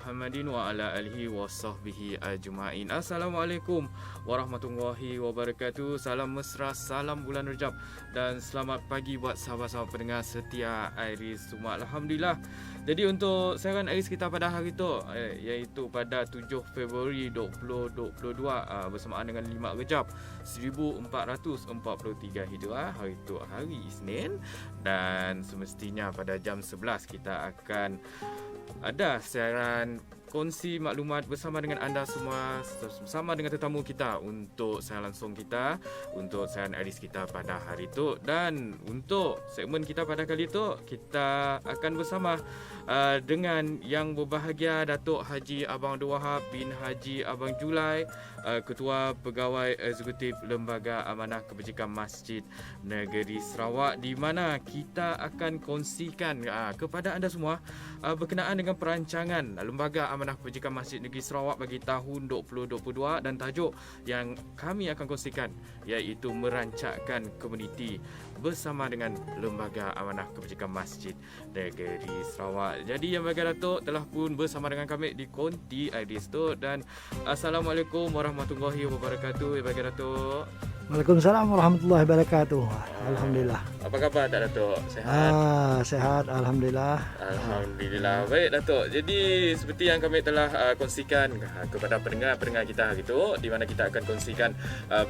Muhammadin wa ala alihi wa sahbihi ajma'in. Assalamualaikum warahmatullahi wabarakatuh. Salam mesra, salam bulan Rejab dan selamat pagi buat sahabat-sahabat pendengar setia Iris semua. Alhamdulillah. Jadi untuk siaran Iris kita pada hari itu iaitu pada 7 Februari 2022 bersamaan dengan 5 Rejab 1443 Hijrah. Hari itu hari Isnin dan semestinya pada jam 11 kita akan ada siaran kongsi maklumat bersama dengan anda semua, bersama dengan tetamu kita untuk siaran langsung kita, untuk siaran Iris kita pada hari itu. Dan untuk segmen kita pada kali itu, kita akan bersama dengan yang berbahagia Datuk Haji Abang Abdul Wahab bin Haji Abang Julai, Ketua Pegawai Eksekutif Lembaga Amanah Kebajikan Masjid Negeri Sarawak, di mana kita akan kongsikan kepada anda semua berkenaan dengan perancangan Lembaga Amanah Kebajikan Masjid Negeri Sarawak bagi tahun 2022, dan tajuk yang kami akan kongsikan iaitu merancakkan komuniti bersama dengan Lembaga Amanah Kebajikan Masjid Negeri Sarawak. Jadi Yang Bahagia Datuk telah pun bersama dengan kami di Konti Iris tu. Dan Assalamualaikum warahmatullahi wabarakatuh Yang Bahagia Datuk. Waalaikumsalam warahmatullahi wabarakatuh. Alhamdulillah. Apa khabar tak Datuk? Sehat? Sehat, alhamdulillah. Alhamdulillah. Baik Datuk. Jadi seperti yang kami telah kongsikan kepada pendengar-pendengar kita hari itu, di mana kita akan kongsikan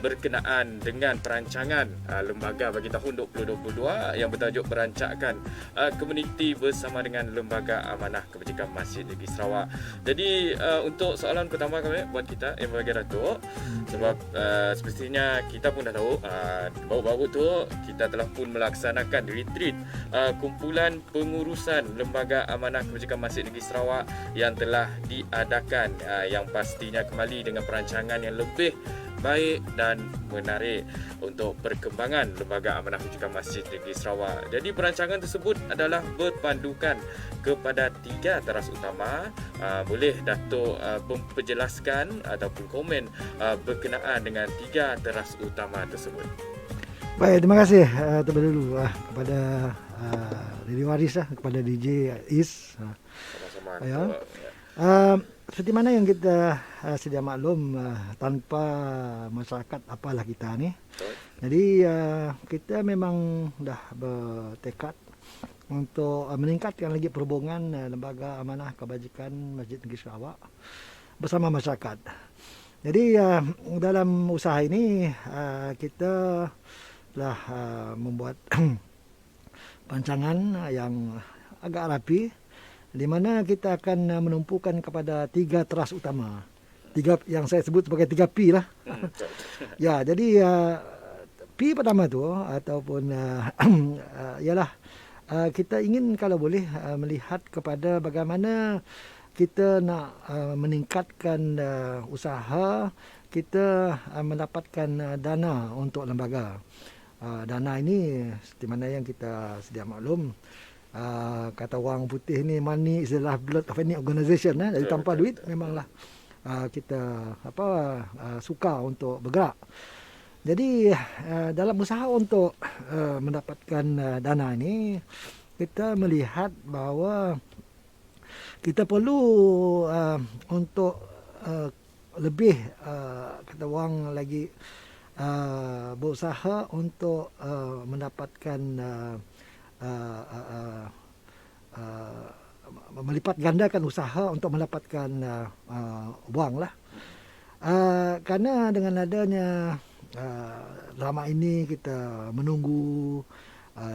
berkenaan dengan perancangan lembaga bagi tahun 2022 yang bertajuk merancakkan komuniti bersama dengan Lembaga Amanah Kebajikan Masjid Negeri Sarawak. Jadi untuk soalan pertama kami buat kita Yang Bahagia Datuk, sebab semestinya kita pun dah tahu baru-baru tu kita telah pun melaksanakan retreat kumpulan pengurusan Lembaga Amanah Kebajikan Masjid Negeri Sarawak yang telah diadakan, yang pastinya kembali dengan perancangan yang lebih baik dan menarik untuk perkembangan Lembaga Amanah Kebajikan Masjid Negeri Sarawak. Jadi perancangan tersebut adalah berpandukan kepada 3 teras utama. Boleh Datuk memperjelaskan ataupun komen berkenaan dengan 3 teras utama tersebut? Baik, terima kasih terlebih dulu kepada Diri Waris, kepada DJ Is. Sama-sama. Ya. Seperti mana yang kita sedia maklum, tanpa masyarakat apalah kita ni. Jadi kita memang dah bertekad untuk meningkatkan lagi perhubungan Lembaga Amanah Kebajikan Masjid Negeri Sarawak bersama masyarakat. Jadi dalam usaha ini kita telah membuat perancangan yang agak rapi, di mana kita akan menumpukan kepada 3 teras utama. 3 yang saya sebut sebagai 3 P lah. Ya, jadi P pertama tu ataupun ialah kita ingin kalau boleh melihat kepada bagaimana kita nak meningkatkan usaha kita mendapatkan dana untuk lembaga. Dana ini seperti mana yang kita sedia maklum, kata orang putih ni, money is the lifeblood of any organisation. Jadi tanpa duit memanglah kita suka untuk bergerak. Jadi dalam usaha untuk mendapatkan dana ini, kita melihat bahawa kita perlu untuk lebih kata orang lagi berusaha untuk mendapatkan melipat gandakan usaha untuk mendapatkan wang lah. Kerana dengan adanya lama ini kita menunggu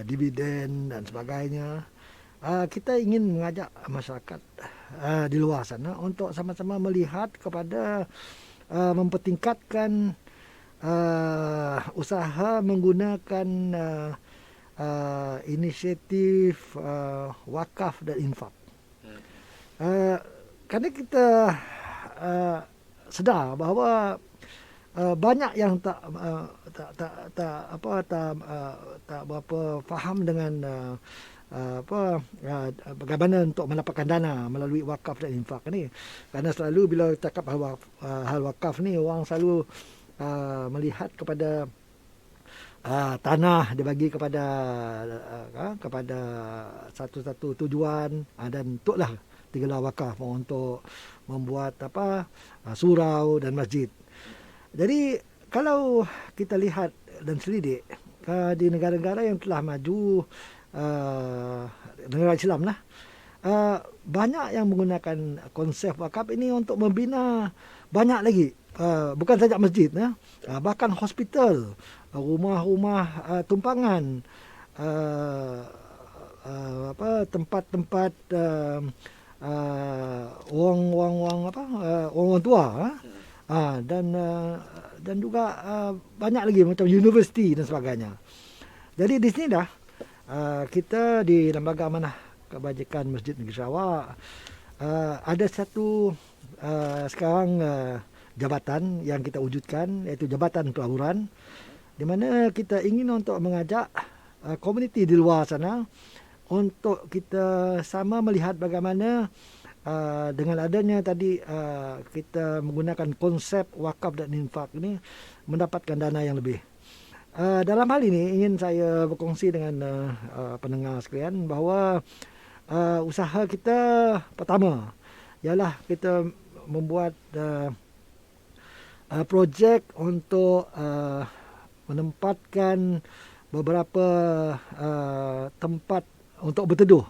dividen dan sebagainya, kita ingin mengajak masyarakat di luar sana untuk sama-sama melihat kepada mempertingkatkan usaha menggunakan inisiatif wakaf dan infak. Kerana kita sedar bahawa banyak yang tak berapa faham dengan bagaimana untuk mendapatkan dana melalui wakaf dan infak ni. Kerana selalu bila cakap hal wakaf ni, orang selalu melihat kepada tanah dibagi kepada satu-satu tujuan, dan untuklah tigala wakaf untuk membuat surau dan masjid. Jadi kalau kita lihat dan selidik di negara-negara yang telah maju, negara Islam lah, banyak yang menggunakan konsep wakaf ini untuk membina banyak lagi, bukan saja masjid, bahkan hospital, rumah-rumah tumpangan, tempat-tempat orang tua, dan juga banyak lagi macam universiti dan sebagainya. Jadi di sini dah kita di Lembaga Amanah Kebajikan Masjid Negeri Sarawak ada satu sekarang jabatan yang kita wujudkan, iaitu Jabatan Pelaburan, di mana kita ingin untuk mengajak komuniti di luar sana untuk kita sama melihat bagaimana dengan adanya tadi kita menggunakan konsep wakaf dan infak ini mendapatkan dana yang lebih. Dalam hal ini ingin saya berkongsi dengan pendengar sekalian bahawa usaha kita pertama ialah kita membuat projek untuk menempatkan beberapa tempat untuk berteduh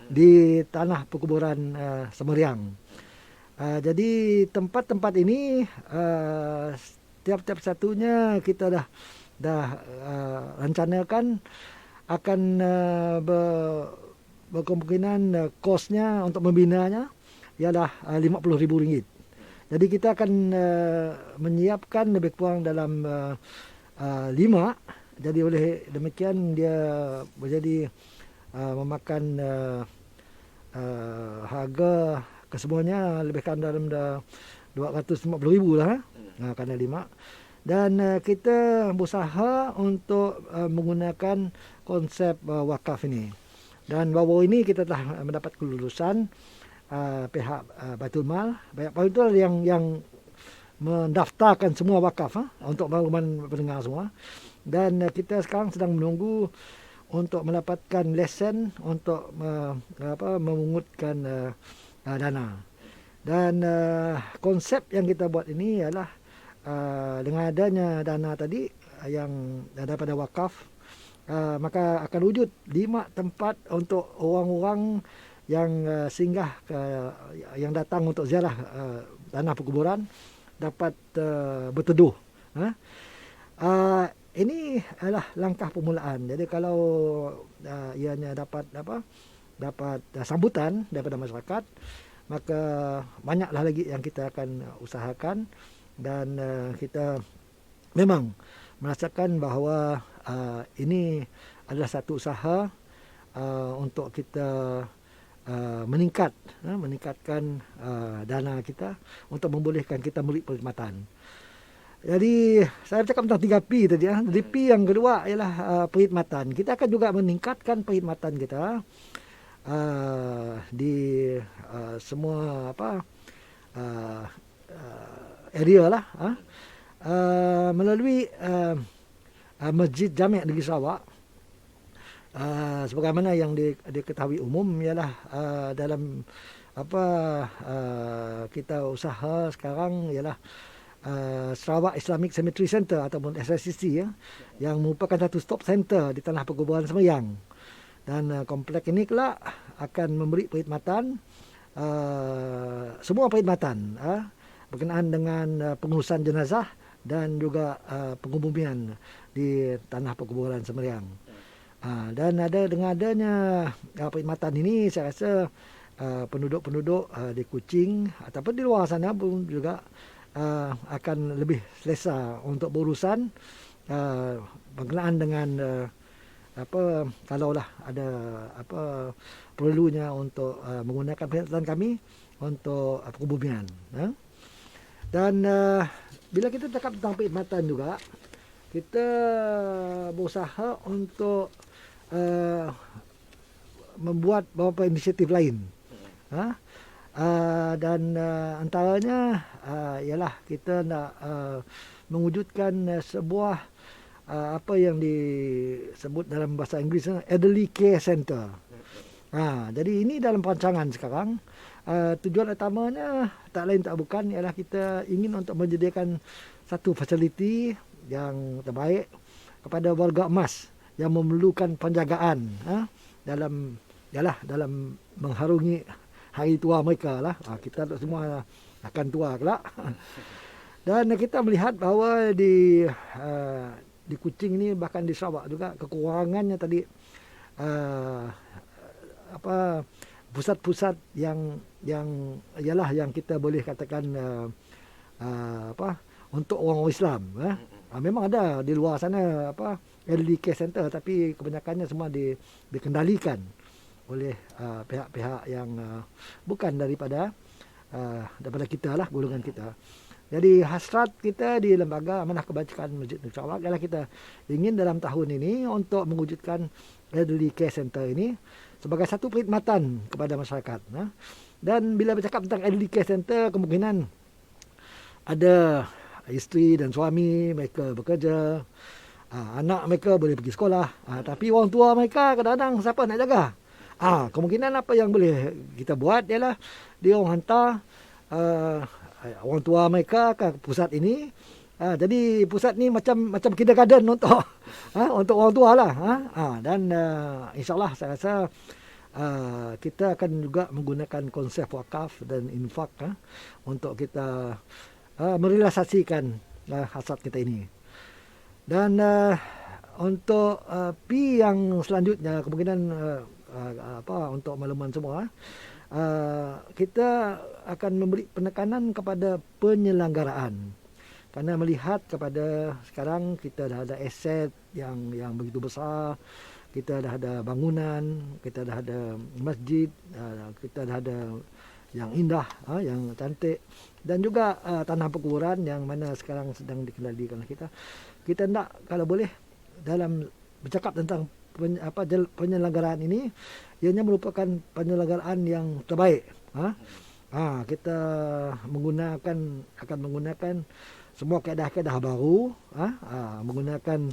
di tanah perkuburan Semeriang. Jadi tempat-tempat ini tiap-tiap satunya kita dah rencanakan akan berkemungkinan kosnya untuk membinanya ialah RM50,000. Jadi kita akan menyiapkan lebih kurang dalam 5. Jadi oleh demikian dia menjadi memakan harga kesemuanya lebih kurang dalam RM250,000 lah, kerana 5. Dan kita berusaha untuk menggunakan konsep wakaf ini. Dan baru ini kita telah mendapat kelulusan pihak Baitul Mal. Baitul yang mendaftarkan semua wakaf untuk makluman pendengar semua. Dan kita sekarang sedang menunggu untuk mendapatkan lesen untuk memungutkan dana. Dan konsep yang kita buat ini ialah dengan adanya dana tadi yang daripada wakaf, maka akan wujud 5 tempat untuk orang-orang yang singgah yang datang untuk ziarah tanah perkuburan dapat berteduh. Ini adalah langkah permulaan. Jadi kalau ianya dapat sambutan daripada masyarakat, maka banyaklah lagi yang kita akan usahakan. Dan kita memang merasakan bahawa ini adalah satu usaha untuk kita meningkatkan dana kita untuk membolehkan kita memberi perkhidmatan. Jadi saya cakap tentang 3P tadi. Jadi P yang kedua ialah perkhidmatan. Kita akan juga meningkatkan perkhidmatan kita di semua area lah, melalui Masjid Jami' Negeri Sarawak. Sebagaimana yang diketahui umum ialah dalam kita usaha sekarang ialah Sarawak Islamic Cemetery Center ataupun SICC, yang merupakan satu stop center di tanah perkuburan Semeriang. Dan komplek ini kelak akan memberi perkhidmatan, semua perkhidmatan berkenaan dengan pengurusan jenazah dan juga penguburan di tanah perkuburan Semeriang. Dan dengan adanya perkhidmatan ini, saya rasa penduduk-penduduk di Kuching ataupun di luar sana pun juga akan lebih selesa untuk berurusan berkenaan dengan kalaulah ada perlunya untuk menggunakan perkhidmatan kami untuk perkuburan. Dan bila kita cakap tentang perkhidmatan juga, kita berusaha untuk membuat beberapa inisiatif lain. Dan antaranya ialah kita nak mewujudkan sebuah apa yang disebut dalam bahasa Inggeris Elderly Care Center. Jadi ini dalam perancangan sekarang. tujuan utamanya tak lain tak bukan ialah kita ingin untuk menyediakan satu fasiliti yang terbaik kepada warga emas yang memerlukan penjagaan dalam mengharungi hari tua mereka lah. Kita semua akan tua kelak. Dan kita melihat bahawa di Kuching ni, bahkan di Sarawak juga, kekurangannya tadi pusat-pusat yang kita boleh katakan untuk orang Islam. Memang ada di luar sana elderly care center, tapi kebanyakannya semua dikendalikan oleh pihak-pihak yang bukan daripada kita lah, golongan kita. Jadi hasrat kita di Lembaga Amanah Kebajikan Masjid Negeri Sarawak ialah kita ingin dalam tahun ini untuk mewujudkan elderly care center ini sebagai satu perkhidmatan kepada masyarakat. Dan bila bercakap tentang elderly care center, kemungkinan ada isteri dan suami mereka bekerja, anak mereka boleh pergi sekolah, tapi orang tua mereka kadang-kadang siapa nak jaga? Kemungkinan apa yang boleh kita buat ialah dia orang hantar orang tua mereka ke pusat ini. Jadi pusat ni macam kindergarten untuk untuk orang tua lah. Dan insyaAllah saya rasa kita akan juga menggunakan konsep wakaf dan infak untuk kita merealisasikan hasrat kita ini. Dan untuk P yang selanjutnya, kemungkinan untuk makluman semua, kita akan memberi penekanan kepada penyelenggaraan. Kerana melihat kepada sekarang kita dah ada aset yang begitu besar, kita dah ada bangunan, kita dah ada masjid, kita dah ada yang indah, yang cantik, dan juga tanah perkuburan yang mana sekarang sedang dikendalikan oleh kita. Kita nak, kalau boleh, dalam bercakap tentang penyelenggaraan ini, ianya merupakan penyelenggaraan yang terbaik. Kita akan menggunakan semua kaedah-kaedah baru, menggunakan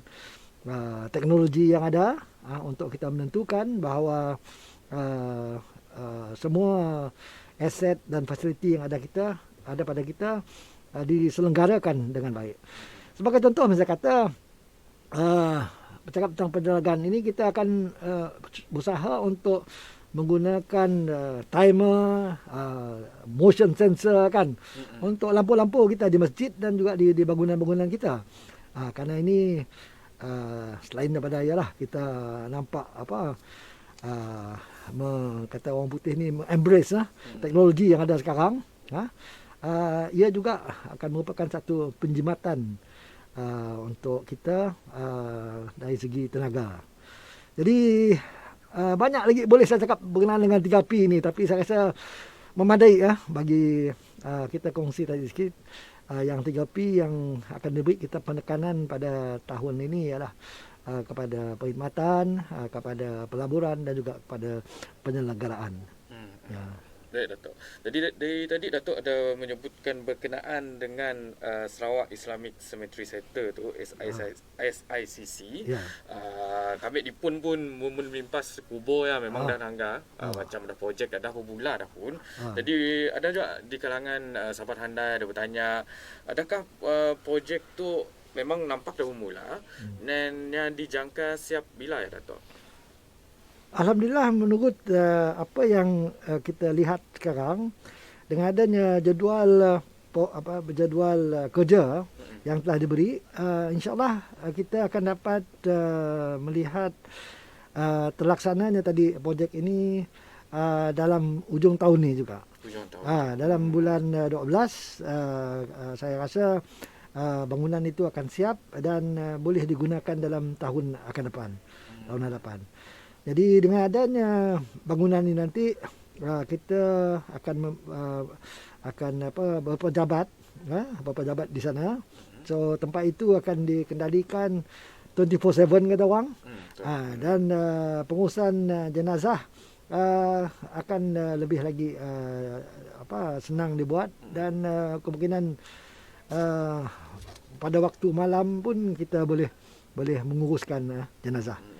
teknologi yang ada untuk kita menentukan bahawa semua aset dan fasiliti yang ada pada kita diselenggarakan dengan baik. Sebagai contoh, misalnya kata bercakap tentang penyelenggaraan ini, kita akan berusaha untuk menggunakan timer, motion sensor kan, untuk lampu-lampu kita di masjid dan juga di bangunan-bangunan kita. Kerana ini selain daripada ialah kita nampak kata orang putih ni embrace teknologi yang ada sekarang, ia juga akan merupakan satu penjimatan untuk kita dari segi tenaga. Jadi banyak lagi boleh saya cakap berkenaan dengan 3P ni, tapi saya rasa memadai bagi kita kongsi tadi sikit. Yang 3P yang akan diberi kita penekanan pada tahun ini ialah kepada perkhidmatan, kepada pelaburan dan juga kepada penyelenggaraan. Ya. Baik, Datuk. Jadi dari tadi Datuk ada menyebutkan berkenaan dengan Sarawak Islamic Cemetery Center tu, SICC. Ya. Kami di PUN pun melimpas kubur ya, memang dah nangga, macam dah projek dah berbulan dah pun. Jadi ada juga di kalangan sahabat handai ada bertanya, adakah projek tu memang nampak dah bermula dan yang dijangka siap bila ya, Datuk? Alhamdulillah, menurut apa yang kita lihat sekarang, dengan adanya jadual kerja yang telah diberi, insyaAllah kita akan dapat melihat terlaksananya tadi projek ini dalam ujung tahun ni juga. Dalam bulan 12 saya rasa bangunan itu akan siap dan boleh digunakan dalam tahun hadapan. Jadi dengan adanya bangunan ini nanti kita akan berpejabat di sana. So tempat itu akan dikendalikan 24/7 kata orang. Dan pengurusan jenazah akan lebih lagi senang dibuat, dan kemungkinan pada waktu malam pun kita boleh menguruskan jenazah.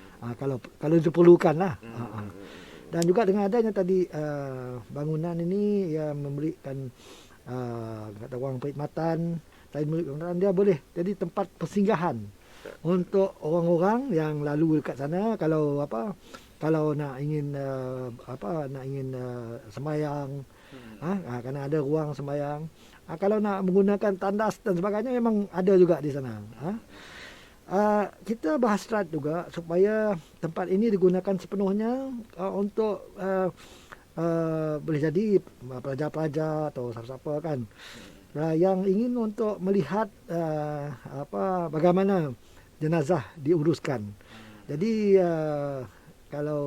Kalau diperlukan lah. Dan juga dengan adanya tadi bangunan ini yang memberikan kata orang perkhidmatan, selain memberi perkhidmatan, dia boleh jadi tempat persinggahan untuk orang-orang yang lalu dekat sana kalau nak ingin sembahyang, kerana ada ruang sembahyang. Kalau nak menggunakan tandas dan sebagainya memang ada juga di sana. Kita berhasrat juga supaya tempat ini digunakan sepenuhnya untuk boleh jadi pelajar-pelajar atau siapa-siapa kan yang ingin untuk melihat bagaimana jenazah diuruskan. Jadi kalau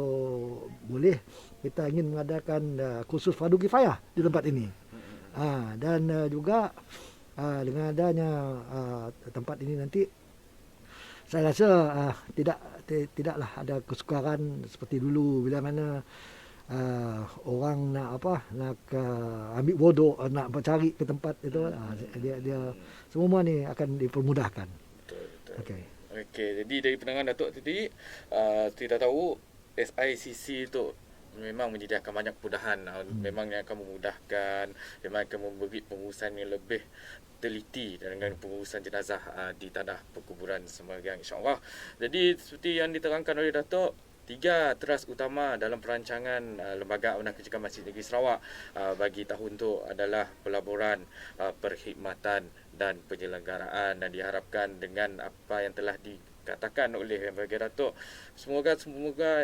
boleh kita ingin mengadakan kursus fardu kifayah di tempat ini. Dan juga dengan adanya tempat ini nanti saya rasa tidaklah ada kesukaran seperti dulu bila mana orang nak ambil wuduk, nak mencari ke tempat itu, dia semua ni akan dipermudahkan. Betul. Okey, jadi dari pandangan Datuk tadi, kita tahu SICC tu memang menyediakan banyak kemudahan. Memang yang akan memudahkan, memang akan memberi pengurusan yang lebih teliti dengan pengurusan jenazah di tanah perkuburan Semayang, insya-Allah. Jadi seperti yang diterangkan oleh Datuk, 3 teras utama dalam perancangan Lembaga Amanah Kebajikan Masjid Negeri Sarawak bagi tahun tu adalah pelaburan, perkhidmatan dan penyelenggaraan, dan diharapkan dengan apa yang telah dikatakan oleh Yang Berbahagia Datuk, semoga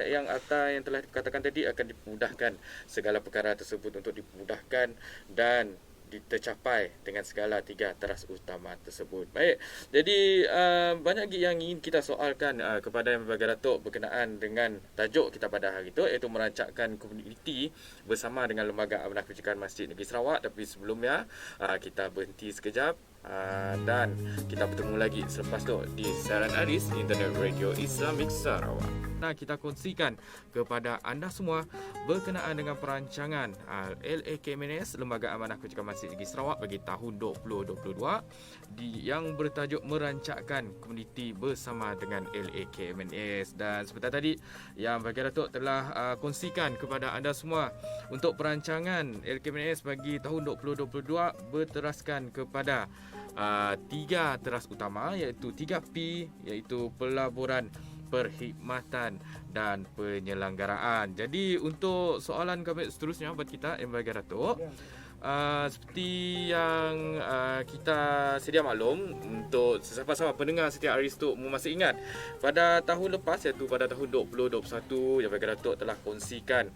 yang yang telah dikatakan tadi akan dimudahkan, segala perkara tersebut untuk dimudahkan dan tercapai dengan segala 3 teras utama tersebut. Baik, jadi banyak lagi yang ingin kita soalkan kepada Yang Berbahagia Datuk berkenaan dengan tajuk kita pada hari itu, iaitu merancangkan komuniti bersama dengan Lembaga Amanah Kebajikan Masjid Negeri Sarawak. Tapi sebelumnya kita berhenti sekejap dan kita bertemu lagi selepas tu di siaran Aris Internet Radio Islamic Sarawak. Kita kongsikan kepada anda semua berkenaan dengan perancangan LAKMNS, Lembaga Amanah Kebajikan Masjid Negeri Sarawak bagi tahun 2022 yang bertajuk merancangkan komuniti bersama dengan LAKMNS. Dan seperti tadi Yang Berbahagia Datuk telah kongsikan kepada anda semua untuk perancangan LAKMNS bagi tahun 2022 berteraskan kepada 3 teras utama, iaitu 3P, iaitu pelaburan, perkhidmatan dan penyelenggaraan. Jadi untuk soalan kami seterusnya buat kita Yang Berbahagia Datuk, seperti yang kita sedia maklum, untuk sesama pendengar setiap Aris tu masih ingat pada tahun lepas, iaitu pada tahun 2021, Yang Berbahagia Datuk telah kongsikan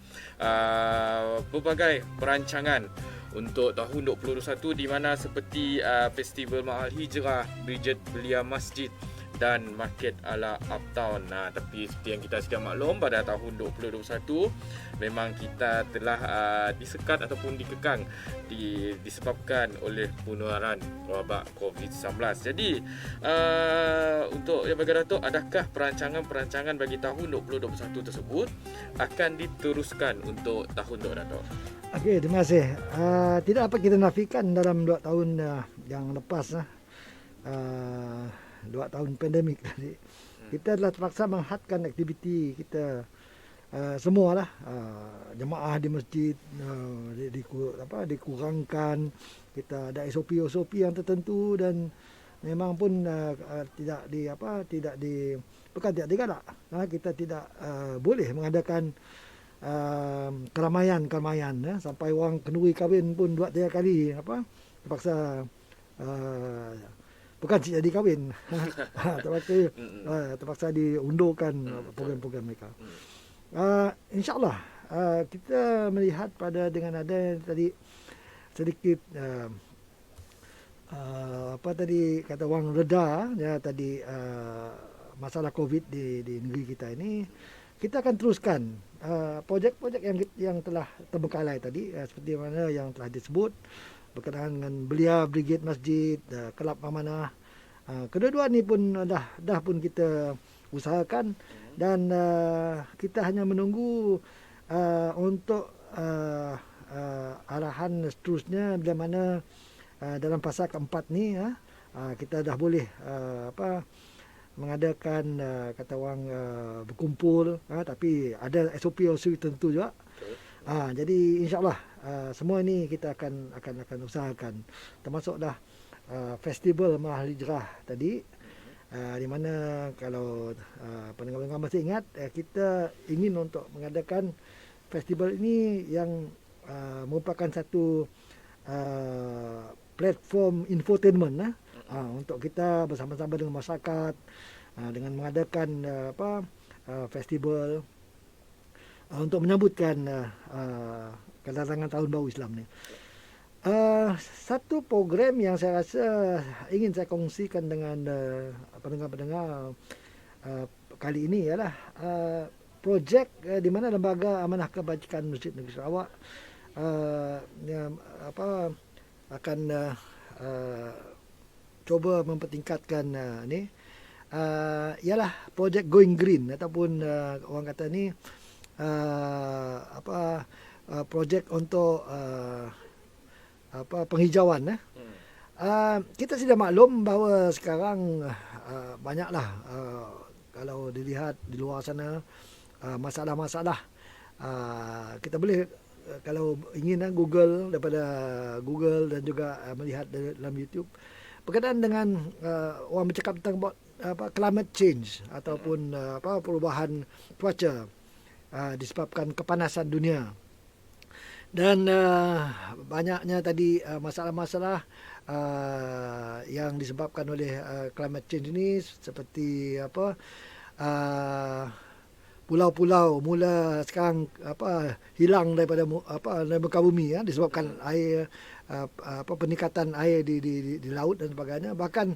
pelbagai perancangan untuk tahun 2021, di mana seperti Festival Ma'al Hijrah, Bridget Belia Masjid dan Market ala Uptown. Tapi seperti yang kita sedia maklum, pada tahun 2021 memang kita telah disekat ataupun dikekang disebabkan oleh penularan wabak COVID-19. Jadi untuk Yang Berbahagia Datuk, adakah perancangan bagi tahun 2021 tersebut akan diteruskan untuk tahun tu, Datuk? Okey, terima kasih. Tidak dapat kita nafikan dalam 2 tahun yang lepas 2 tahun pandemik tadi, kita telah terpaksa menghadkan aktiviti kita semualah. Jemaah di masjid dikurangkan, kita ada SOP yang tertentu, dan memang pun bukan tidak digalak, kita tidak boleh mengadakan keramaian sampai orang kenduri kahwin pun 2-3 kali terpaksa bukan jadi kahwin terpaksa diundurkan program-program mereka. InsyaAllah kita melihat pada dengan ada tadi sedikit tadi kata orang reda tadi masalah COVID di negeri kita ini, kita akan teruskan projek-projek yang telah terbengkalai tadi, seperti mana yang telah disebut berkenaan dengan Belia Brigade Masjid, Kelab Amanah. Kedua-dua ni pun dah pun kita usahakan, dan kita hanya menunggu untuk arahan seterusnya bila mana dalam fasa keempat ni kita dah boleh mengadakan kata orang berkumpul, tapi ada SOP tertentu juga. Jadi insyaAllah semua ini kita akan usahakan, termasuklah festival Maha Hijrah tadi, di mana kalau pendengar-pendengar masih ingat, kita ingin untuk mengadakan festival ini yang merupakan satu platform infotainment untuk kita bersama-sama dengan masyarakat, dengan mengadakan festival untuk menyambutkan kedatangan tahun baru Islam ni. Satu program yang saya rasa ingin saya kongsikan dengan pendengar-pendengar kali ini ialah projek di mana Lembaga Amanah Kebajikan Masjid Negeri Sarawak akan cuba mempertingkatkan ni, ialah projek Going Green, ataupun orang kata ni projek untuk penghijauan. Kita sudah maklum bahawa sekarang banyaklah kalau dilihat di luar sana masalah-masalah. Kita boleh kalau ingin Google, daripada Google dan juga melihat dalam YouTube berkaitan dengan orang bercakap tentang climate change ataupun perubahan cuaca disebabkan kepanasan dunia. Dan banyaknya tadi masalah-masalah yang disebabkan oleh climate change ini, seperti pulau-pulau mula sekarang hilang daripada muka bumi disebabkan air peningkatan air di laut dan sebagainya. Bahkan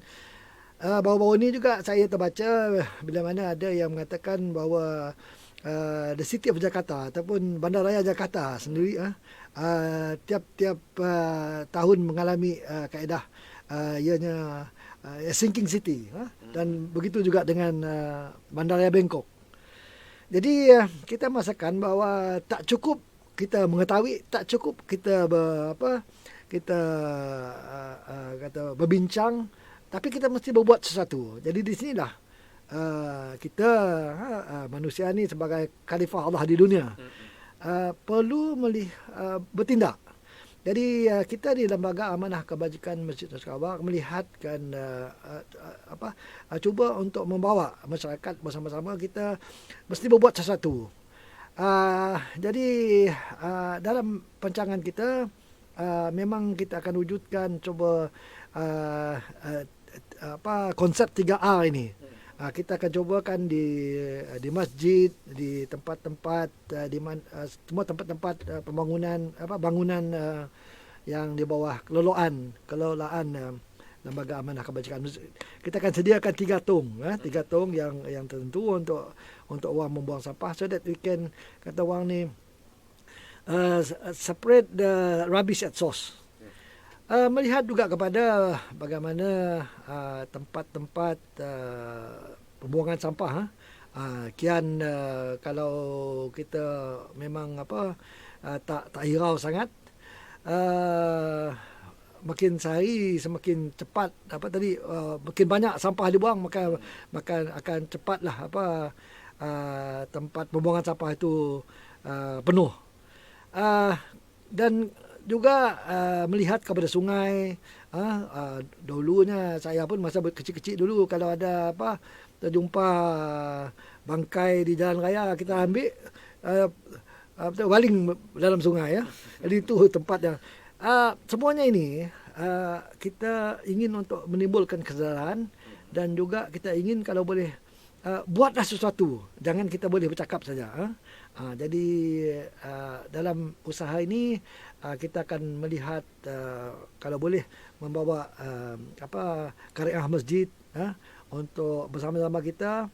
baru-baru ini juga saya terbaca bila mana ada yang mengatakan bahawa the city of Jakarta ataupun Bandaraya Jakarta sendiri tiap-tiap tahun mengalami kaedah ianya sinking city, dan begitu juga dengan Bandaraya Bangkok. Jadi kita merasakan bahawa tak cukup kita mengetahui, tak cukup kita berbincang, tapi kita mesti berbuat sesuatu. Jadi di sinilah kita manusia ni sebagai khalifah Allah di dunia perlu bertindak. Jadi kita di Lembaga Amanah Kebajikan Masjid Sarawak melihatkan cuba untuk membawa masyarakat bersama-sama, kita mesti berbuat sesuatu. Jadi dalam perancangan kita memang kita akan wujudkan cuba konsep 3R ini. Kita akan cobakan di masjid, di tempat-tempat semua tempat-tempat bangunan yang di bawah kelolaan Lembaga Amanah Kebajikan. Kita akan sediakan 3 tong, 3 tong yang tertentu untuk orang membuang sampah, so that we can, kata orang ni, separate the rubbish at source. Melihat juga kepada bagaimana tempat-tempat pembuangan sampah. Kian kalau kita memang tak hirau sangat, makin sehari semakin cepat makin banyak sampah dibuang, maka akan cepatlah tempat pembuangan sampah itu penuh. Dan juga melihat kepada sungai. Dulunya saya pun masa kecil-kecil dulu, kalau ada terjumpa bangkai di jalan raya, kita ambil baling dalam sungai. Jadi itu tempatnya. Semuanya ini kita ingin untuk menimbulkan kesadaran, dan juga kita ingin kalau boleh buatlah sesuatu, jangan kita boleh bercakap saja. Jadi dalam usaha ini kita akan melihat kalau boleh membawa karya masjid untuk bersama-sama kita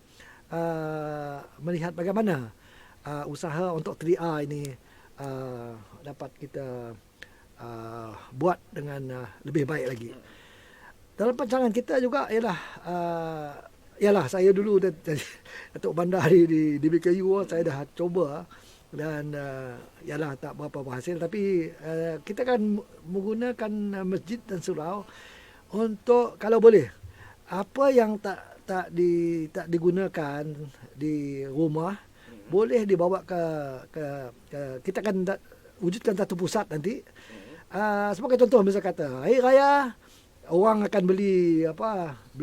melihat bagaimana usaha untuk 3R ini dapat kita buat dengan lebih baik lagi. Dalam perancangan kita juga ialah saya dulu Datuk Bandar di BKU, saya dah coba, dan ialah tak berapa berhasil, tapi kita akan menggunakan masjid dan surau untuk kalau boleh apa yang tak digunakan di rumah, boleh dibawa ke kita akan wujudkan satu pusat nanti. Sebagai contoh, misal kata hari raya orang akan beli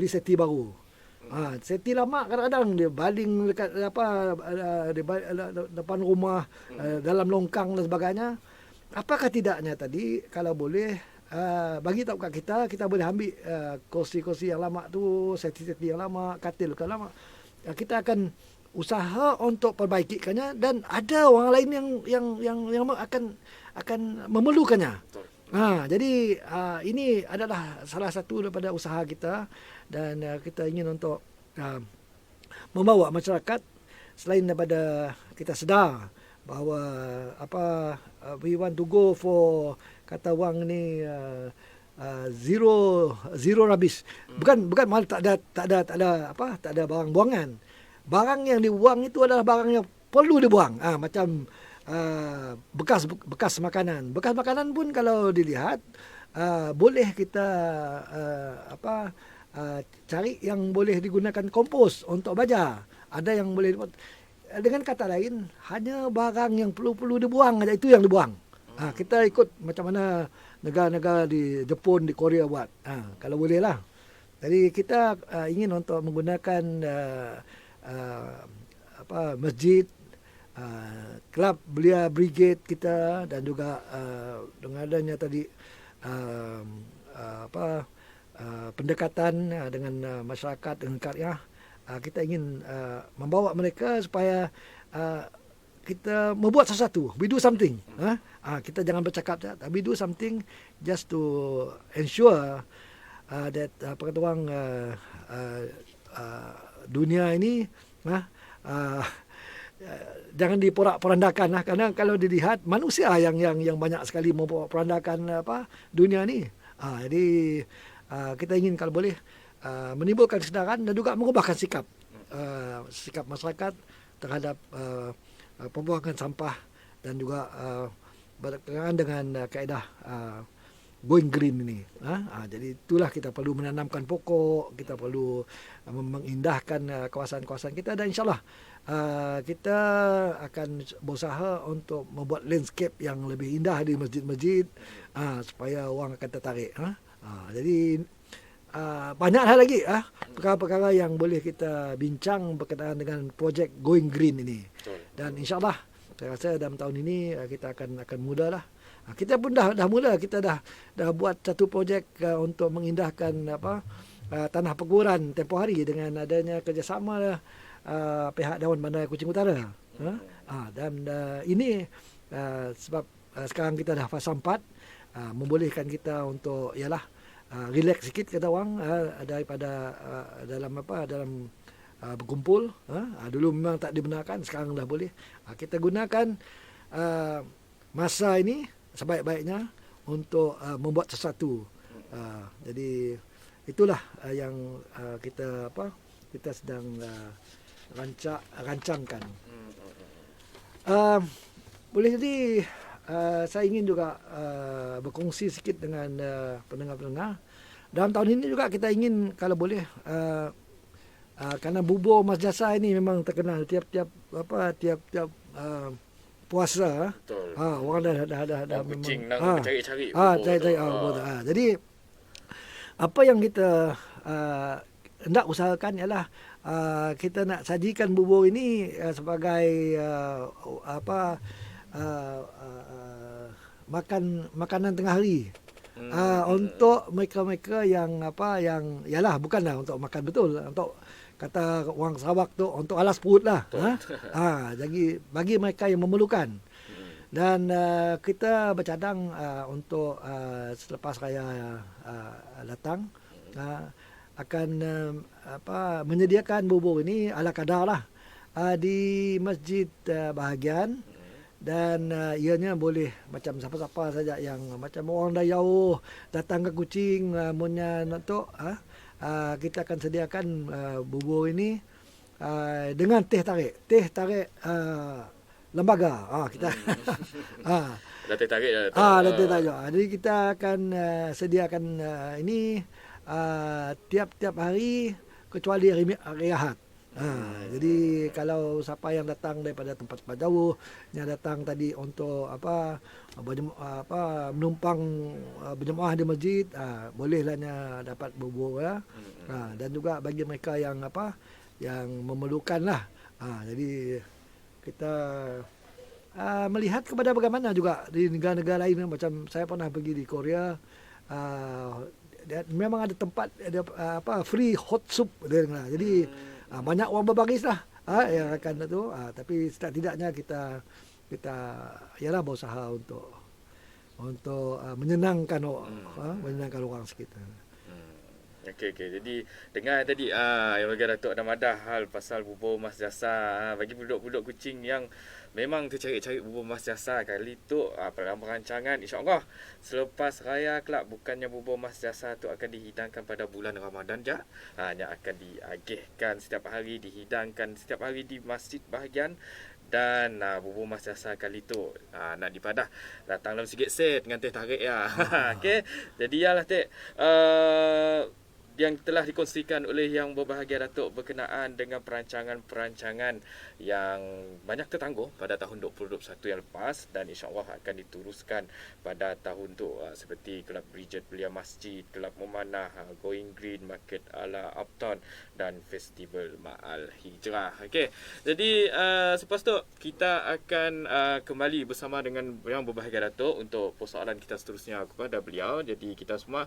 seti baru. Seti lama kadang-kadang dia baling dekat depan rumah, dalam longkang dan sebagainya. Apakah tidaknya tadi kalau boleh bagi tahu kat kita boleh ambil kursi-kursi yang lama tu, seti-seti yang lama, katil yang lama. Kita akan usaha untuk perbaikikannya, dan ada orang lain yang akan memerlukannya. Jadi ini adalah salah satu daripada usaha kita, dan kita ingin untuk membawa masyarakat, selain daripada kita sedar bahawa we want to go for, kata orang ni zero rubbish. Bukan tak ada barang buangan. Barang yang dibuang itu adalah barang yang perlu dibuang. Macam bekas makanan. Bekas makanan pun kalau dilihat boleh kita cari yang boleh digunakan kompos untuk baja. Ada yang boleh, dengan kata lain, hanya barang yang perlu dibuang aja itu yang dibuang. Kita ikut macam mana negara-negara di Jepun, di Korea buat. Kalau boleh lah. Jadi kita ingin untuk menggunakan masjid, kelab belia brigade kita, dan juga dengan adanya tadi pendekatan dengan masyarakat, dengan karya, kita ingin membawa mereka supaya kita membuat sesuatu. We do something. Kita jangan bercakap, tapi do something just to ensure that dunia ini jangan diporak-porandakan lah. Karena kalau dilihat manusia yang banyak sekali memporak-porandakan dunia ni. Jadi kita ingin kalau boleh menimbulkan kesedaran dan juga mengubahkan sikap masyarakat terhadap pembuangan sampah, dan juga berkenaan dengan kaedah going green ini. Jadi itulah kita perlu menanamkan pokok, kita perlu mengindahkan kawasan-kawasan kita, dan insyaAllah kita akan berusaha untuk membuat landscape yang lebih indah di masjid-masjid, supaya orang akan tertarik. Jadi banyak hal lagi perkara-perkara yang boleh kita bincang berkenaan dengan projek Going Green ini. Dan insyaAllah saya rasa dalam tahun ini kita akan mudahlah. Kita pun dah mula, kita dah buat satu projek untuk mengindahkan tanah peguran tempoh hari dengan adanya kerjasama pihak Dewan Bandar Kuching Utara. Dan ini sebab sekarang kita dah fasa 4, membolehkan kita untuk relax sikit, kata orang, daripada dalam berkumpul. Dulu memang tak dibenarkan, sekarang dah boleh. Kita gunakan masa ini sebaik-baiknya untuk membuat sesuatu. Jadi itulah yang kita sedang rancangkan. Boleh jadi saya ingin juga berkongsi sikit dengan pendengar-pendengar. Dalam tahun ini juga kita ingin kalau boleh, kerana bubur Mas Jasa ini memang terkenal tiap-tiap puasa. Orang dah memang cari-cari. Jadi apa yang kita hendak usahakan ialah kita nak sajikan bubur ini sebagai makanan tengah hari. Untuk mereka-mereka yang yalah, bukanlah untuk makan betul, untuk kata orang Sarawak tu untuk alas perut lah. Jadi bagi mereka yang memerlukan. Dan kita bercadang untuk selepas raya datang akan menyediakan bubur ini ala kadar lah di masjid bahagian. Dan ianya boleh macam siapa-siapa saja yang macam orang dah jauh datang ke Kuching, munnya nak kita akan sediakan bubur ini dengan teh tarik lembaga. Kita dah teh tarik dah teh tarik. Jadi kita akan sediakan ini tiap-tiap hari kecuali hari Ahad. Jadi kalau siapa yang datang daripada tempat-tempat jauh, yang datang tadi untuk menumpang berjemaah di masjid, bolehlah dapat bubur ya. Dan juga bagi mereka yang yang memerlukan lah. Jadi kita melihat kepada bagaimana juga di negara-negara lain, macam saya pernah pergi di Korea. Memang ada tempat ada free hot soup dia dengar. Jadi banyak orang berbaris lah yang akan tu, tapi setidaknya kita ialah berusaha untuk menyenangkan orang sekitar. Okey. Jadi dengar tadi yang bagi Datuk ada madah hal pasal bubur emas jasa bagi budak-budak Kuching yang memang tercari-cari bubur emas jasa kali tu dalam perancangan insya-Allah selepas raya kelak bukannya bubur emas jasa tu akan dihidangkan pada bulan Ramadan je. Hanya akan diagihkan setiap hari, dihidangkan setiap hari di masjid bahagian. Dan bubur emas jasa kali tu nak dipadah datang dalam sikit set dengan teh tarik ya. Okey. Jadi yalah Tek yang telah dikongsikan oleh yang berbahagia Datuk berkenaan dengan perancangan-perancangan yang banyak tertangguh pada tahun 2021 yang lepas dan insya-Allah akan diteruskan pada tahun tu seperti Kelab Bridget Belia Masjid, Kelab Memanah, Going Green, Market ala Uptown dan Festival Ma'al Hijrah. Okey. Jadi selepas tu kita akan kembali bersama dengan yang berbahagia Datuk untuk persoalan kita seterusnya kepada beliau. Jadi kita semua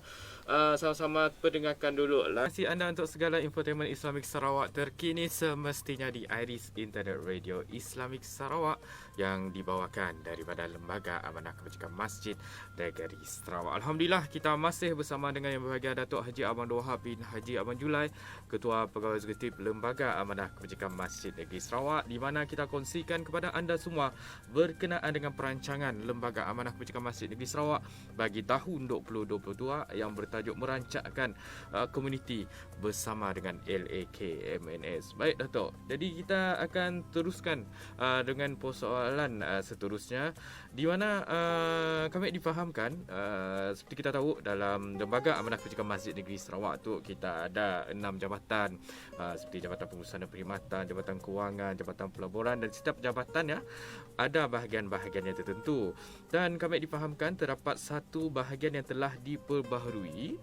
sama-sama pendengarkan dulu lah. Terima kasih anda untuk segala infotainment Islamik Sarawak terkini semestinya di Iris Internet Radio Islamik Sarawak yang dibawakan daripada Lembaga Amanah Kebajikan Masjid Negeri Sarawak. Alhamdulillah kita masih bersama dengan yang berbahagia Datuk Haji Abang Wahab bin Haji Abang Julai, Ketua Pegawai Eksekutif Lembaga Amanah Kebajikan Masjid Negeri Sarawak, di mana kita kongsikan kepada anda semua berkenaan dengan perancangan Lembaga Amanah Kebajikan Masjid Negeri Sarawak bagi tahun 2022 yang bertajuk merancangkan komuniti bersama dengan LAK MNS. Baik Datuk, jadi kita akan teruskan dengan persoalan seterusnya di mana kami difahamkan seperti kita tahu dalam Lembaga Amanah Kebajikan Masjid Negeri Sarawak tu kita ada 6 jabatan seperti Jabatan Pengurusan dan Perkhidmatan, Jabatan Kewangan, Jabatan Pelaburan dan setiap jabatan ya ada bahagian-bahagian yang tertentu dan kami difahamkan terdapat satu bahagian yang telah diperbaharui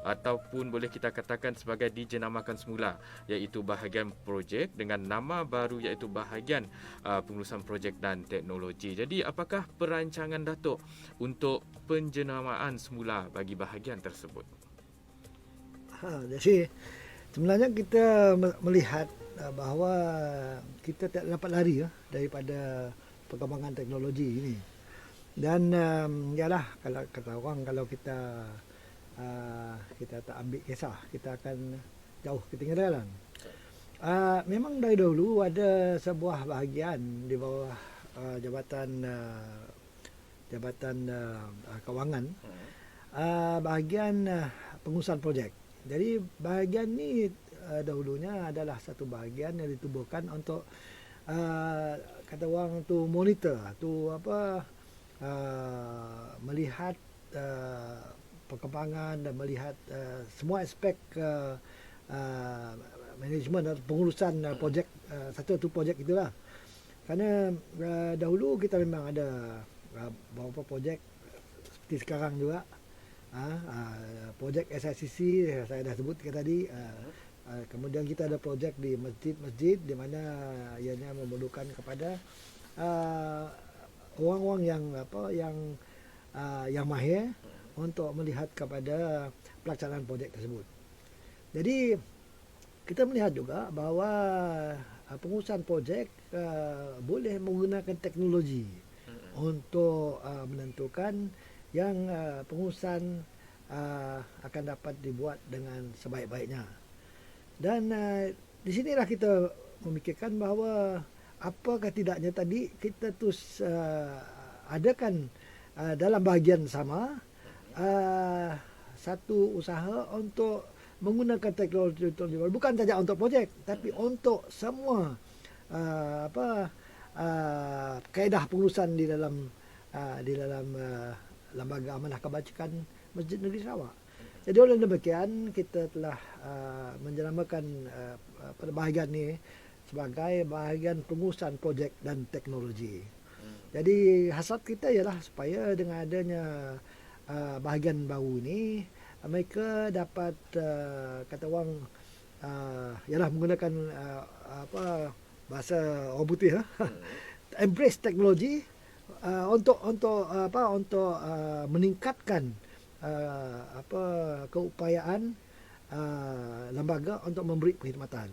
ataupun boleh kita katakan sebagai dijenamakan semula iaitu bahagian projek dengan nama baru iaitu bahagian pengurusan projek dan teknologi. Jadi apakah perancangan Datuk untuk penjenamaan semula bagi bahagian tersebut? Jadi sebenarnya kita melihat bahawa kita tak dapat lari daripada perkembangan teknologi ini. Dan yalah kalau kata orang kalau kita tak ambil kisah kita akan jauh ketinggalan. Memang dari dulu ada sebuah bahagian di bawah jabatan kewangan, bahagian pengurusan projek. Jadi bahagian ni dahulunya adalah satu bahagian yang ditubuhkan untuk kata orang tu monitor, tu melihat perkembangan dan melihat semua aspek management atau pengurusan projek satu projek itulah. Kerana dahulu kita memang ada beberapa projek seperti sekarang juga. Projek SICC saya dah sebutkan tadi. Kemudian kita ada projek di masjid-masjid di mana ianya memerlukan kepada orang-orang yang mahir untuk melihat kepada pelaksanaan projek tersebut. Jadi kita melihat juga bahawa pengurusan projek boleh menggunakan teknologi untuk menentukan yang pengurusan akan dapat dibuat dengan sebaik-baiknya. Dan di sinilah kita memikirkan bahawa apakah tidaknya tadi kita terus adakan dalam bahagian sama satu usaha untuk menggunakan teknologi bukan saja untuk projek tapi untuk semua kaedah pengurusan di dalam Lembaga Amanah Kebajikan Masjid Negeri Sarawak. Jadi oleh demikian kita telah menjenamakan bahagian ini sebagai bahagian pengurusan projek dan teknologi. Jadi hasrat kita ialah supaya dengan adanya bahagian baru ini mereka dapat kata orang ialah menggunakan bahasa orang putih embrace teknologi untuk meningkatkan keupayaan lembaga untuk memberi perkhidmatan.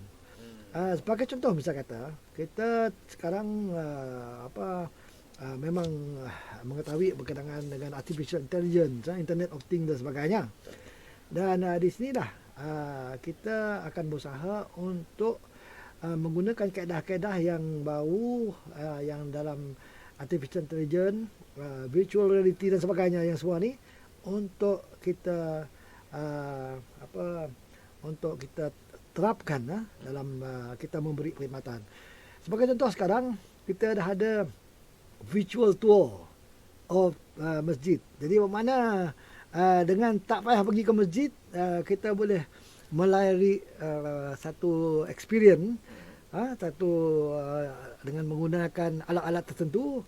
Sebagai contoh misal kata kita sekarang memang mengetahui berkenaan dengan artificial intelligence, Internet of Things dan sebagainya. Dan di sinilah kita akan berusaha untuk menggunakan kaedah-kaedah yang baru yang dalam artificial intelligence, virtual reality dan sebagainya yang semua ni untuk kita untuk kita terapkan dalam kita memberi perkhidmatan. Sebagai contoh sekarang kita dah ada virtual tour of masjid. Jadi bermakna dengan tak payah pergi ke masjid, kita boleh melayari satu experience dengan menggunakan alat-alat tertentu,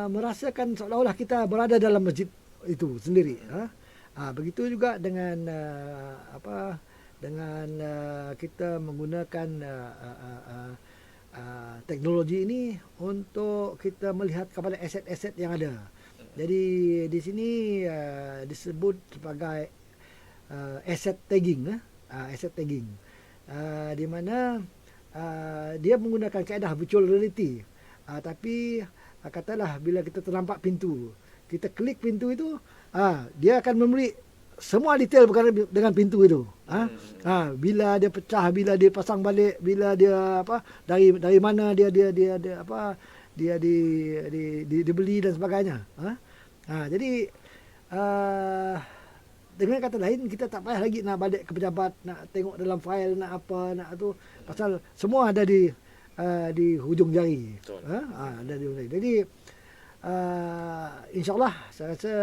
merasakan seolah-olah kita berada dalam masjid itu sendiri. Begitu juga dengan kita menggunakan teknologi ini untuk kita melihat kepada aset-aset yang ada. Jadi di sini disebut sebagai asset tagging, di mana dia menggunakan kaedah virtual reality. Tapi katalah bila kita ternampak pintu, kita klik pintu itu, dia akan memberi semua detail berkaitan dengan pintu itu. Bila dia pecah, bila dia pasang balik, bila dia dari mana dia dibeli dan sebagainya. Jadi dengan kata lain kita tak payah lagi nak balik ke pejabat, nak tengok dalam fail, nak apa, nak tu, pasal semua ada di hujung jari. Ada di hujung jari. Jadi insyaAllah saya rasa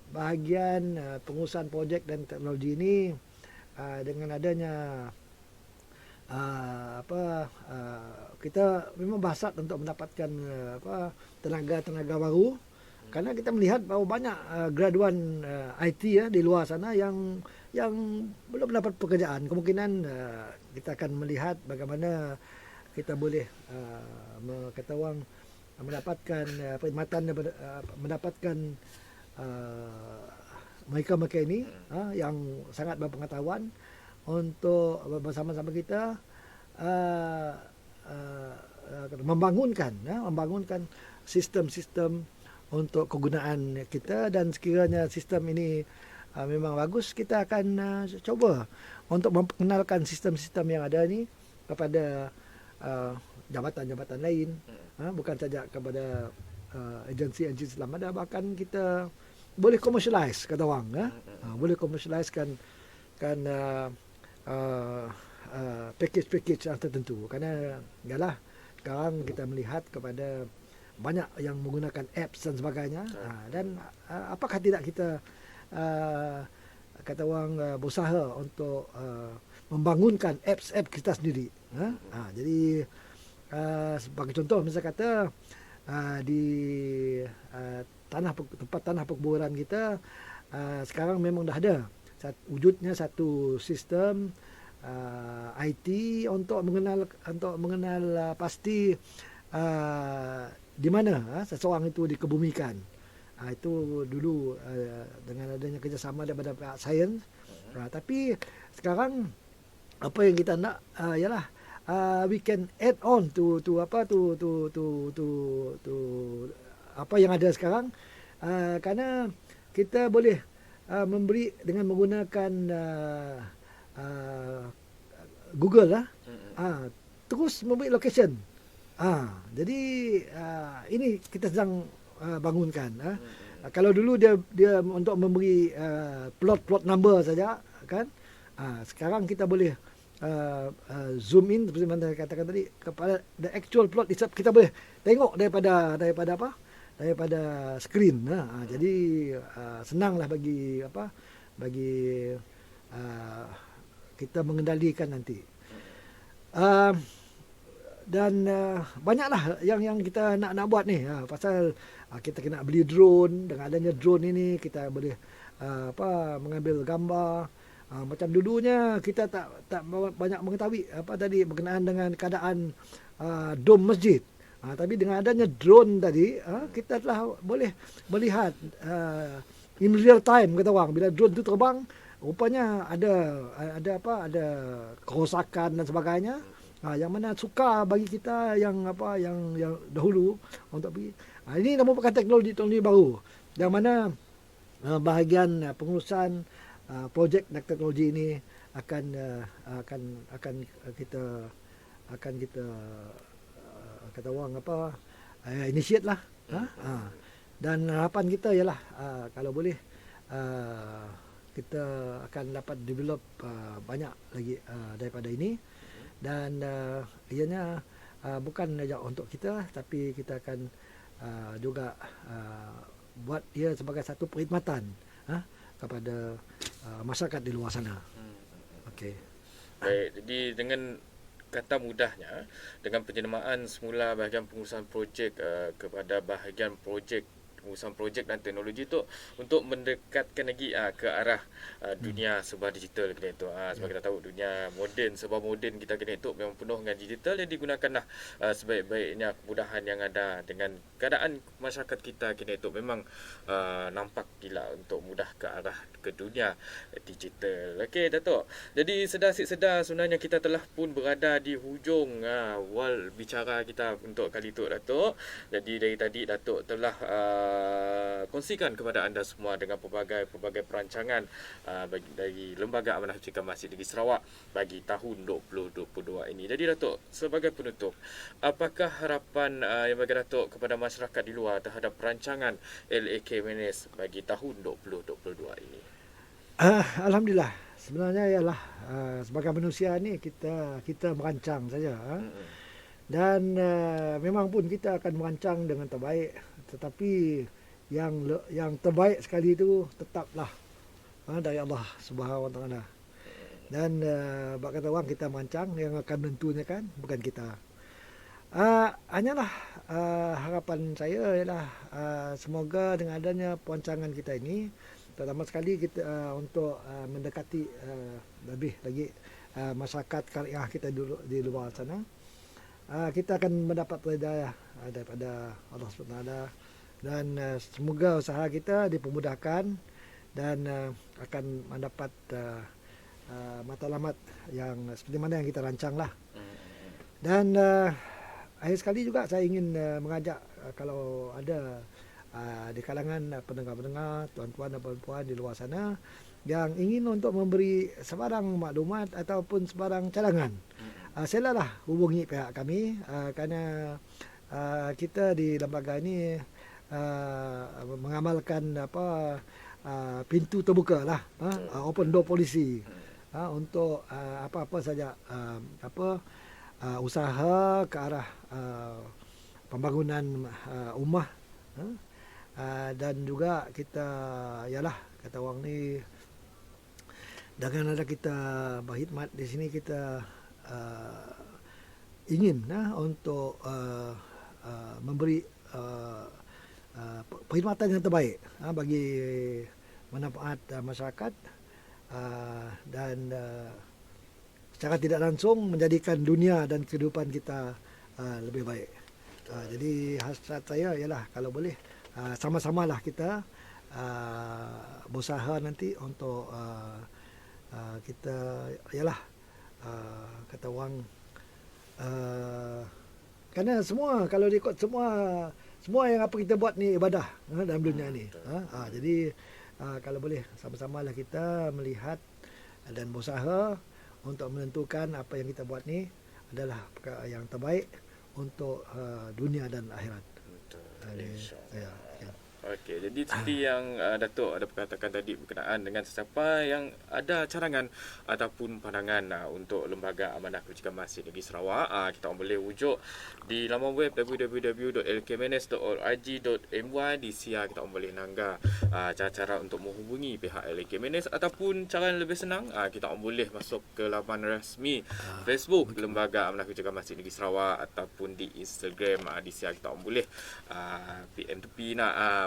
bahagian pengurusan projek dan teknologi ini dengan adanya kita memang bahasat untuk mendapatkan tenaga-tenaga baru, kerana kita melihat bahawa banyak graduan IT di luar sana yang belum mendapat pekerjaan. Kemungkinan kita akan melihat bagaimana kita boleh kata orang mendapatkan perkhidmatan daripada mendapatkan mereka ini yang sangat berpengetahuan untuk bersama-sama kita membangunkan sistem-sistem untuk kegunaan kita, dan sekiranya sistem ini memang bagus, kita akan cuba untuk memperkenalkan sistem-sistem yang ada ni kepada jabatan-jabatan lain, bukan saja kepada agensi-agensi Islam ada, bahkan kita boleh commercialize kata orang, boleh commercialize kan package-package yang tertentu. Kerana yalah sekarang kita melihat kepada banyak yang menggunakan apps dan sebagainya, dan apakah tidak kita kata orang berusaha untuk membangunkan apps kita sendiri. Jadi sebagai contoh misal kata di tempat tanah perkuburan kita sekarang memang dah ada wujudnya satu sistem IT untuk mengenal pasti di mana seseorang itu dikebumikan. Itu dulu dengan adanya kerjasama daripada pihak sains. Tapi sekarang apa yang kita nak ialah we can add on to apa yang ada sekarang, kerana kita boleh memberi dengan menggunakan Google terus memberi location. Jadi ini kita sedang bangunkan. Kalau dulu dia untuk memberi plot number saja kan, sekarang kita boleh zoom in seperti mana katakan tadi kepada the actual plot itself. Kita boleh tengok daripada daripada skrin. Jadi senanglah bagi uh, kita mengendalikan nanti. Dan banyaklah yang kita nak buat ni, pasal kita kena beli drone. Dengan adanya drone ini kita boleh mengambil gambar. Macam dulunya kita tak banyak mengetahui berkenaan dengan keadaan dom masjid. Tapi dengan adanya drone tadi, kita telah boleh melihat in real time, kata orang, bila drone tu terbang, rupanya ada kerosakan dan sebagainya. Yang mana sukar bagi kita yang dahulu untuk pergi. Ini merupakan teknologi baru, yang mana bahagian pengurusan projek dan teknologi ini akan kita kata orang initiate lah. Dan harapan kita ialah kalau boleh kita akan dapat develop banyak lagi daripada ini. Dan ianya bukan saja untuk kita, tapi kita akan juga buat ia sebagai satu perkhidmatan kepada masyarakat di luar sana. Okey. Baik, jadi dengan kata mudahnya, dengan penjenamaan semula bahagian pengurusan projek kepada bahagian pengurusan projek dan teknologi tu untuk mendekatkan lagi ke arah dunia serba digital kena itu. Sebab kita tahu dunia moden, serba moden kita kena itu memang penuh dengan digital, jadi gunakanlah sebaik-baiknya kemudahan yang ada. Dengan keadaan masyarakat kita kena itu memang nampak gila untuk mudah ke arah ke dunia digital. Okey Datuk. Jadi sedar sebenarnya kita telah pun berada di hujung wal bicara kita untuk kali itu Datuk. Jadi dari tadi Datuk telah kongsikan kepada anda semua dengan pelbagai perancangan dari Lembaga Amanah Kebajikan Masjid Negeri Sarawak bagi tahun 2022 ini. Jadi Datuk, sebagai penutup, apakah harapan yang bagi Datuk kepada masyarakat di luar terhadap perancangan LAK MNS bagi tahun 2022 ini? Alhamdulillah. Sebenarnya ialah sebagai manusia ni kita merancang saja. Dan memang pun kita akan merancang dengan terbaik, tetapi yang terbaik sekali itu tetaplah dari Allah Subhanahu Wa Taala. Dan bab kata orang, kita merancang, yang akan menentunya kan bukan kita. Hanyalah harapan saya ialah semoga dengan adanya perancangan kita ini, terutama sekali kita untuk mendekati lebih lagi masyarakat karya kita di luar sana, kita akan mendapat hidayah daripada Allah SWT, dan semoga usaha kita dipermudahkan dan akan mendapat matlamat yang seperti mana yang kita rancang lah. Dan akhir sekali juga saya ingin mengajak kalau ada di kalangan pendengar-pendengar, tuan-tuan dan puan-puan di luar sana yang ingin untuk memberi sebarang maklumat ataupun sebarang cadangan, silalah hubungi pihak kami, kerana kita di lembaga ini mengamalkan pintu terbuka lah, open door policy, untuk apa-apa saja usaha ke arah pembangunan ummah, dan juga kita ialah kata orang ni, dengan ada kita berkhidmat di sini, kita ingin untuk memberi perkhidmatan yang terbaik bagi manfaat masyarakat, dan secara tidak langsung menjadikan dunia dan kehidupan kita lebih baik. Jadi hasrat saya ialah kalau boleh sama-samalah kita berusaha nanti untuk kita ialah kata orang, kerana semua kalau diikut semua yang apa kita buat ni ibadah dalam dunia ni. Jadi kalau boleh sama-samalah kita melihat dan berusaha untuk menentukan apa yang kita buat ni adalah perkara yang terbaik untuk dunia dan akhirat. Betul. Ya. Okey, jadi seperti yang Datuk ada perkatakan tadi berkenaan dengan sesiapa yang ada carangan ataupun pandangan untuk Lembaga Amanah Kebajikan Masjid Negeri Sarawak, kita orang boleh rujuk di laman web www.lkmenes.org.my. Di situ kita orang boleh nanggar cara-cara untuk menghubungi pihak LKMenes, ataupun cara yang lebih senang, kita orang boleh masuk ke laman rasmi Facebook Lembaga Amanah Kebajikan Masjid Negeri Sarawak, ataupun di Instagram. Di situ kita orang boleh PM to P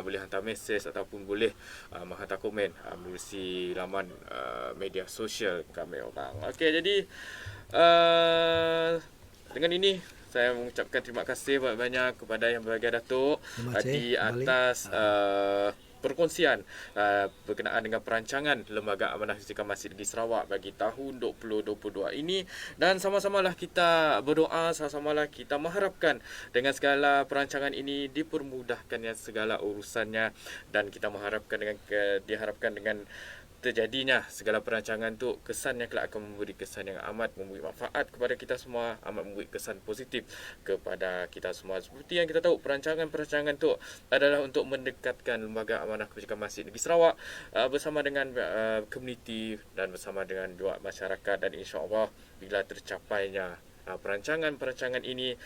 boleh hantar mesej ataupun boleh menghantar komen melalui laman media sosial kami orang. Okey, jadi dengan ini saya mengucapkan terima kasih banyak-banyak kepada Yang Berbahagia Datuk Terima kasih di kembali. atas perkongsian berkenaan dengan perancangan Lembaga Amanah Kebajikan Masjid Negeri Sarawak bagi tahun 2022 ini. Dan sama-samalah kita berdoa, sama-samalah kita mengharapkan dengan segala perancangan ini dipermudahkannya segala urusannya, dan kita mengharapkan diharapkan dengan terjadinya segala perancangan tu, kesannya kelak akan memberi kesan yang amat memberi manfaat kepada kita semua, amat memberi kesan positif kepada kita semua. Seperti yang kita tahu, perancangan-perancangan tu adalah untuk mendekatkan Lembaga Amanah Kebajikan Masjid Negeri Sarawak bersama dengan komuniti dan bersama dengan juga masyarakat, dan insya-Allah bila tercapainya perancangan-perancangan ini,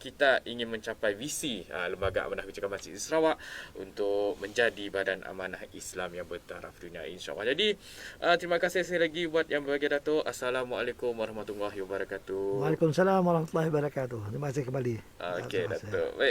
kita ingin mencapai visi Lembaga Amanah Kebajikan Masjid Sarawak untuk menjadi badan amanah Islam yang bertaraf dunia, insya-Allah. Jadi terima kasih sekali lagi buat Yang Berbahagia Datuk. Assalamualaikum warahmatullahi wabarakatuh. Waalaikumsalam warahmatullahi wabarakatuh. Terima kasih kembali. Okey, Terima kasih. Datuk. Baik.